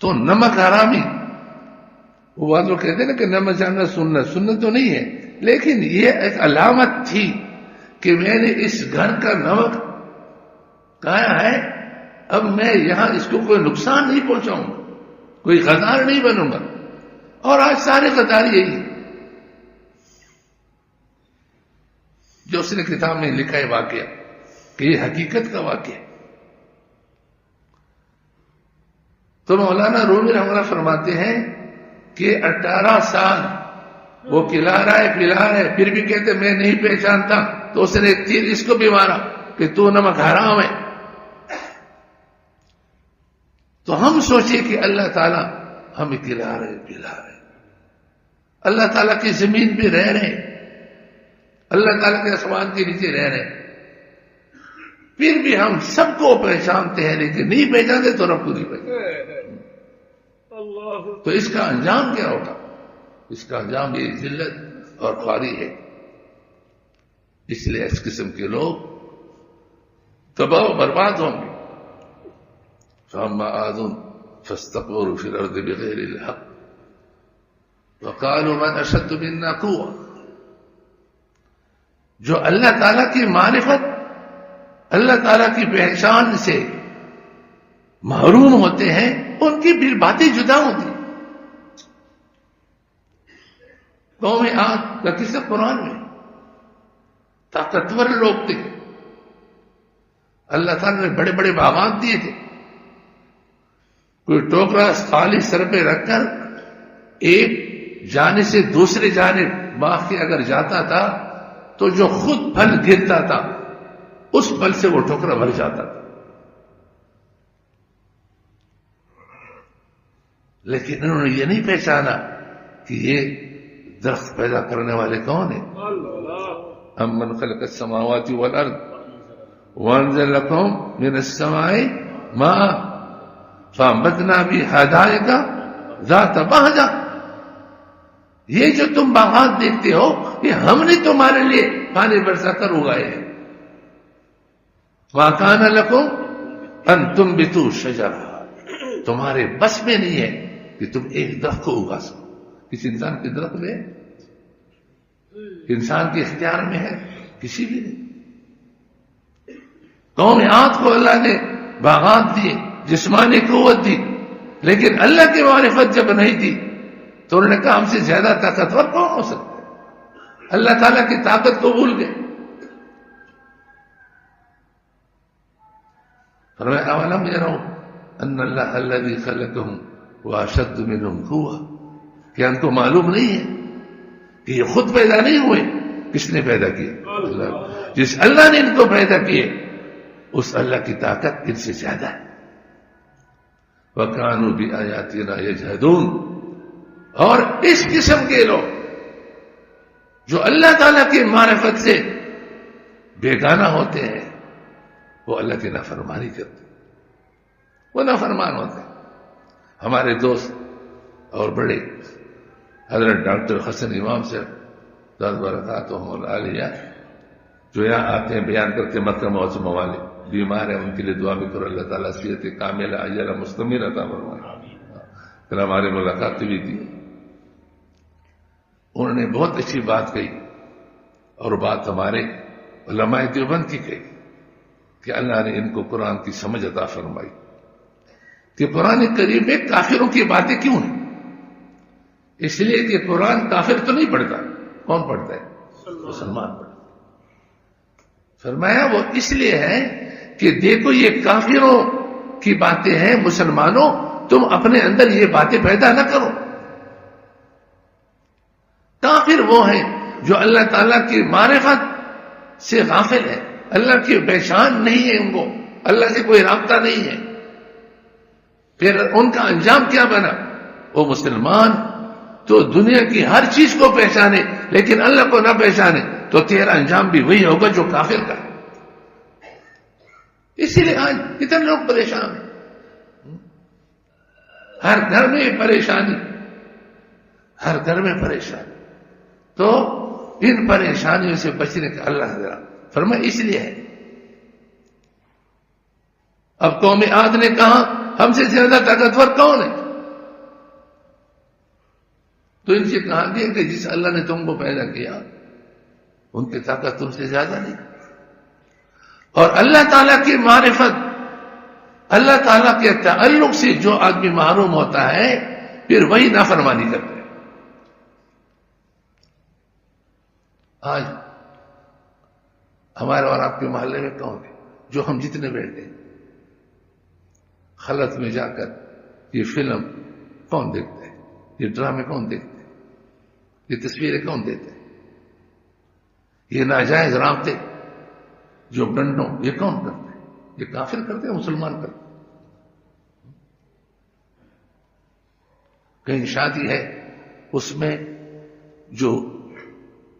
تو نمک حرامی، وہ بات لوگ کہتے ہیں نا کہ نمک جاننا سنت تو نہیں ہے، لیکن یہ ایک علامت تھی کہ میں نے اس گھر کا نمک کھایا ہے، اب میں یہاں اس کو کوئی نقصان نہیں پہنچاؤں گا، کوئی غدار نہیں بنوں گا. اور آج سارے غدار یہی جو اس نے کتاب میں لکھا ہے واقعہ، کہ یہ حقیقت کا واقعہ ہے. تو مولانا رومی رحمہ اللہ فرماتے ہیں کہ 18 سال وہ کھلا رہا ہے پلا رہا ہے، پھر بھی کہتے میں نہیں پہچانتا. تو اس نے تیر اس کو بھی مارا کہ تو نمک حرام ہے. تو ہم سوچے کہ اللہ تعالیٰ ہمیں کھلا رہے پلا رہے، اللہ تعالیٰ کی زمین پہ رہ رہے، اللہ تعالیٰ کے آسمان کے نیچے رہ رہے، پھر بھی ہم سب کو پہچانتے ہیں لیکن نہیں پہچانتے تو رب کو نہیں پہچانتے. تو اس کا انجام کیا ہوگا؟ اس کا انجام یہ ذلت اور خواری ہے. اس لیے اس قسم کے لوگ تباہ و برباد ہوں گے. فَأَمَّا عَادٌ فَاسْتَكْبَرُوا فِي الْأَرْضِ بِغَيْرِ الْحَقِّ وَقَالُوا مَنْ أَشَدُّ مِنَّا قُوَّةً. جو اللہ تعالیٰ کی معرفت، اللہ تعالیٰ کی پہچان سے محروم ہوتے ہیں، ان کی پھر باتیں جدا ہوتی. قوم عاد کا قصہ قرآن میں، طاقتور لوگ تھے، اللہ تعالیٰ نے بڑے بڑے باغات دیے تھے. کوئی ٹوکرا خالی سر پہ رکھ کر ایک جانے سے دوسرے جانب باغ کے اگر جاتا تھا تو جو خود پھل گرتا تھا اس پھل سے وہ ٹوکرا بھر جاتا تھا. لیکن انہوں نے یہ نہیں پہچانا کہ یہ درخت پیدا کرنے والے کون ہیں. امن خلق السماوات والارض وانزل لكم من السماء ماء فانبتنا به حدائق ذات بہجہ. یہ جو تم باغات دیکھتے ہو یہ ہم نے تمہارے لیے پانی برسا کر اگائے ہیں. وَمَا كَانَ لَكُمْ أَن تُنبِتُوا شَجَرًا. تمہارے بس میں نہیں ہے کہ تم ایک درخت کو اگا سکو. کسی انسان کے درخت میں، انسان کے اختیار میں ہے؟ کسی بھی نہیں. قوم عاد کو اللہ نے باغات دیے، جسمانی قوت دی، لیکن اللہ کی معرفت جب نہیں دی تو انہوں نے کہا ہم سے زیادہ طاقتور کون ہو سکتا ہے. اللہ تعالیٰ کی طاقت کو بھول گئے. فرمایا اولم یروا ان اللہ الذی خلقهم واشد منهم قوة. کیا ان کو معلوم نہیں ہے کہ یہ خود پیدا نہیں ہوئے؟ کس نے پیدا کیے؟ اللہ. جس اللہ نے ان کو پیدا کیے اس اللہ کی طاقت ان سے زیادہ ہے. وَكَانُوا بِآيَاتِنَا يَجْحَدُونَ. اور اس قسم کے لوگ جو اللہ تعالیٰ کی معرفت سے بیگانہ ہوتے ہیں وہ اللہ کی نافرمانی کرتے ہیں، وہ نافرمان ہوتے ہیں. ہمارے دوست اور بڑے حضرت ڈاکٹر حسن امام صاحب ذات برکاتہم العالیہ جو یہاں آتے ہیں بیان کرتے مکہ معظمہ والے، بیمار ہیں ان کے لیے دعا بھی کرو اللہ تعالیٰ صحت کاملہ عاجلہ مستمر عطا فرمائے. پھر ہماری ملاقات بھی تھی، انہوں نے بہت اچھی بات کہی اور بات ہمارے علماء دیوبند کی کہی کہ اللہ نے ان کو قرآن کی سمجھ عطا فرمائی کہ قرآن کریم میں کافروں کی باتیں کیوں ہیں. اس لیے کہ قرآن کافر تو نہیں پڑھتا. کون پڑھتا ہے؟ مسلمان پڑھتا. فرمایا وہ اس لیے ہے کہ دیکھو یہ کافروں کی باتیں ہیں، مسلمانوں تم اپنے اندر یہ باتیں پیدا نہ کرو. کافر وہ ہیں جو اللہ تعالیٰ کی معرفت سے غافل ہے، اللہ کی پہچان نہیں ہے، ان کو اللہ سے کوئی رابطہ نہیں ہے. پھر ان کا انجام کیا بنا؟ وہ مسلمان تو دنیا کی ہر چیز کو پہچانے لیکن اللہ کو نہ پہچانے تو تیرا انجام بھی وہی ہوگا جو کافر کا. اسی لیے آج اتنے لوگ پریشان ہیں، ہر گھر میں پریشانی، ہر گھر میں پریشانی. تو ان پریشانیوں سے بچنے کا اللہ ذرا فرمایا اس لیے ہے. اب قوم عاد نے کہا ہم سے زیادہ طاقتور کون ہے؟ تو ان سے کہا دیا کہ جس اللہ نے تم کو پیدا کیا ان کی طاقت تم سے زیادہ نہیں. اور اللہ تعالیٰ کی معرفت، اللہ تعالیٰ کے تعلق سے جو آدمی محروم ہوتا ہے پھر وہی نافرمانی کرتا ہے. آج ہمارے اور آپ کے محلے میں کون ہے جو ہم جتنے بیٹھے ہیں خلط میں جا کر یہ فلم کون دیکھتے ہیں، یہ ڈرامے کون دیکھتے ہیں، یہ تصویریں کون دیتے ہیں، یہ ناجائز رابطے جو ڈنڈوں یہ کون کرتے ہیں؟ یہ کافر کرتے ہیں، مسلمان کرتے ہیں. کہیں شادی ہے اس میں جو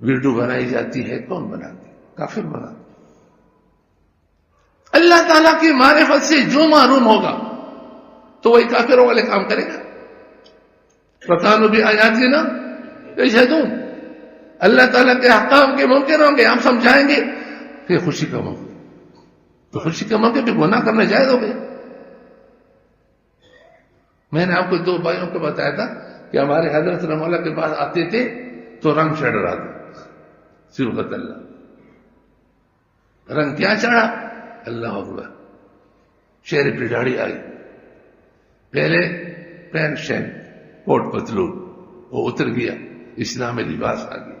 ویڈیو بنائی جاتی ہے کون بناتی ہے؟ کافر بناتے. اللہ تعالیٰ کی معرفت سے جو معروم ہوگا تو وہی کافروں والے کام کرے گا. فَكَانُوا بِآيَاتِنَا يَجْحَدُونَ. اللہ تعالیٰ کے احکام کے ممکن ہوں گے، ہم سمجھائیں گے کہ خوشی کا موقع، تو خوشی کا موقع پہ گناہ کرنا جائز ہو گیا. میں نے آپ کو 2 بھائیوں کو بتایا تھا کہ ہمارے حضرت رحمہ اللہ کے پاس آتے تھے تو رنگ چڑھ رہا تھا. صبغت اللہ، رنگ کیا چڑھا؟ اللہ اکبر. چہرے پہ داڑھی آئی، پہلے پینٹ شرٹ کوٹ پتلون وہ اتر گیا، اسلامی لباس آ گیا.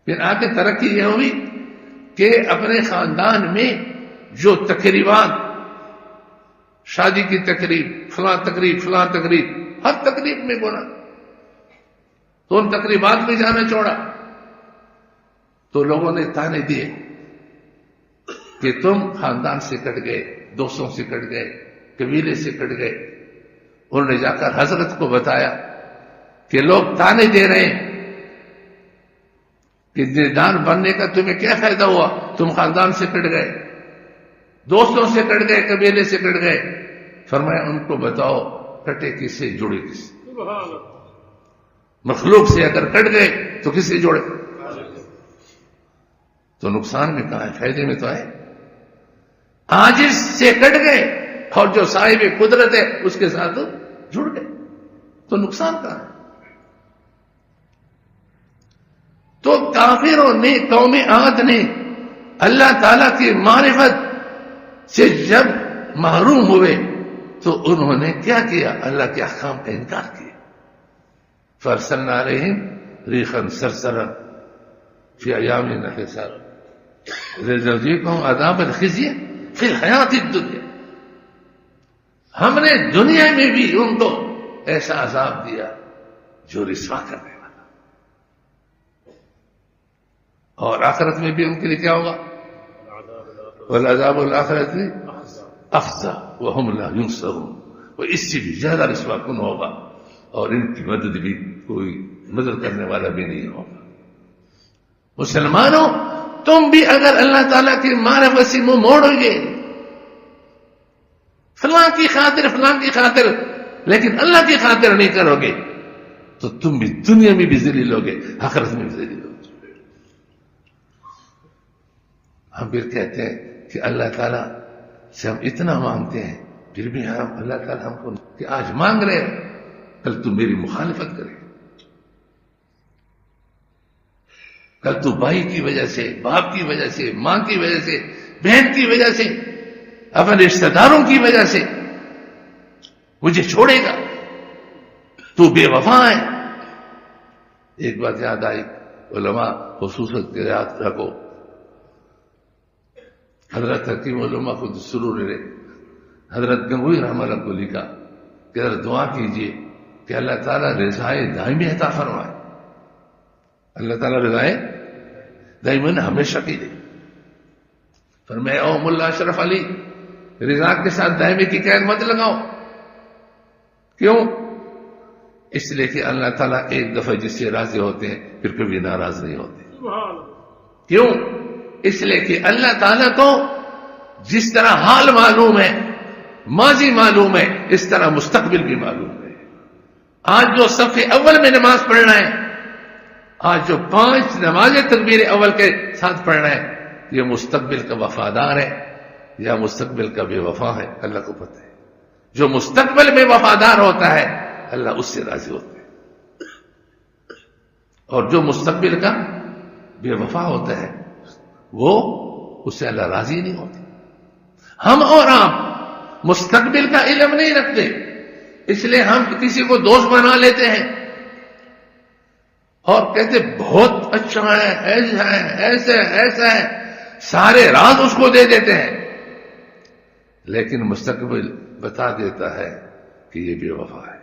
پھر آگے ترقی یہ ہوئی کہ اپنے خاندان میں جو تقریبات، شادی کی تقریب، فلاں تقریب، فلاں تقریب، ہر تقریب میں گنا، تو ان تقریبات میں جانا چھوڑا تو لوگوں نے تانے دیے کہ تم خاندان سے کٹ گئے، دوستوں سے کٹ گئے، قبیلے سے کٹ گئے. انہوں نے جا کر حضرت کو بتایا کہ لوگ تانے دے رہے ہیں کہ دیندار بننے کا تمہیں کیا فائدہ ہوا، تم خاندان سے کٹ گئے، دوستوں سے کٹ گئے، قبیلے سے کٹ گئے. فرمایا ان کو بتاؤ کٹے کس سے جڑے کس سے؟ مخلوق سے اگر کٹ گئے تو کس سے جوڑے؟ تو نقصان میں کہاں ہے، فائدے میں تو ہے. عاجز سے کٹ گئے اور جو صاحب قدرت ہے اس کے ساتھ جڑ گئے تو نقصان کہاں ہے؟ تو کافروں نے، قوم عاد نے اللہ تعالیٰ کی معرفت سے جب محروم ہوئے تو انہوں نے کیا کیا؟ اللہ کے احکام کا انکار کیا. فَأَرْسَلْنَا عَلَيْهِمْ رِيحًا صَرْصَرًا فِي أَيَّامٍ نَحِسَاتٍ لِنُذِيقَهُمْ عَذَابَ الْخِزْيِ فِي الْحَيَاةِ الدُّنْيَا. ہم نے دنیا میں بھی ان کو ایسا عذاب دیا جو رسوا کرنے والا، اور آخرت میں بھی ان کے لیے کیا ہوگا؟ وَالْعَذَابُ الْآخِرَةِ أَخْزَىٰ وَهُمْ لَا يُنصَرُونَ. وہ اس سے بھی زیادہ رسوا کن ہوگا اور ان کی مدد بھی کوئی مدد کرنے والا بھی نہیں ہوگا. مسلمانوں، تم بھی اگر اللہ تعالیٰ کی معرفت سے منہ موڑو گے، فلاں کی خاطر فلاں کی خاطر، لیکن اللہ کی خاطر نہیں کرو گے تو تم بھی دنیا میں بھی ذلیل ہوگے، آخرت میں بھی ذلیل ہوگے. ہم پھر کہتے ہیں کہ اللہ تعالیٰ سے ہم اتنا مانگتے ہیں، پھر بھی ہم اللہ تعالیٰ ہم کو کہ آج مانگ رہے ہیں، کل تو میری مخالفت کرے، کل تو بھائی کی وجہ سے، باپ کی وجہ سے، ماں کی وجہ سے، بہن کی وجہ سے، اپنے رشتہ داروں کی وجہ سے مجھے چھوڑے گا، تو بے وفا ہے. ایک بات یاد آئی، علماء خصوصاً یاد رکھو، حضرت حکیم علماء خود سرور نے حضرت گنگوئی رحمہ اللہ کو لکھا کہ حضرت دعا کیجئے کہ اللہ تعالیٰ رضائے دائمی عطا فرمائے. اللہ تعالیٰ رضائے دائمی ہمیشہ کی دے. فرمایا او ملا اشرف علی، رضا کے ساتھ دائمی کی قید مت لگاؤ. کیوں؟ اس لیے کہ اللہ تعالیٰ ایک دفعہ جس سے راضی ہوتے ہیں پھر کبھی ناراض نہیں ہوتے. کیوں؟ اس لیے کہ اللہ تعالیٰ کو جس طرح حال معلوم ہے، ماضی معلوم ہے، اس طرح مستقبل بھی معلوم ہے. آج جو صف اول میں نماز پڑھنا ہے، آج جو 5 نماز تکبیر اول کے ساتھ پڑھنا ہے، یہ مستقبل کا وفادار ہے یا مستقبل کا بے وفا ہے، اللہ کو پتہ ہے. جو مستقبل میں وفادار ہوتا ہے اللہ اس سے راضی ہوتا ہے. اور جو مستقبل کا بے وفا ہوتا ہے وہ اس سے اللہ راضی نہیں ہوتے. ہم اور آپ مستقبل کا علم نہیں رکھتے، اس لیے ہم کسی کو دوست بنا لیتے ہیں اور کہتے بہت اچھا ہے، ایسا ہے، ایسا ہے، سارے راز اس کو دے دیتے ہیں، لیکن مستقبل بتا دیتا ہے کہ یہ بے وفا ہے.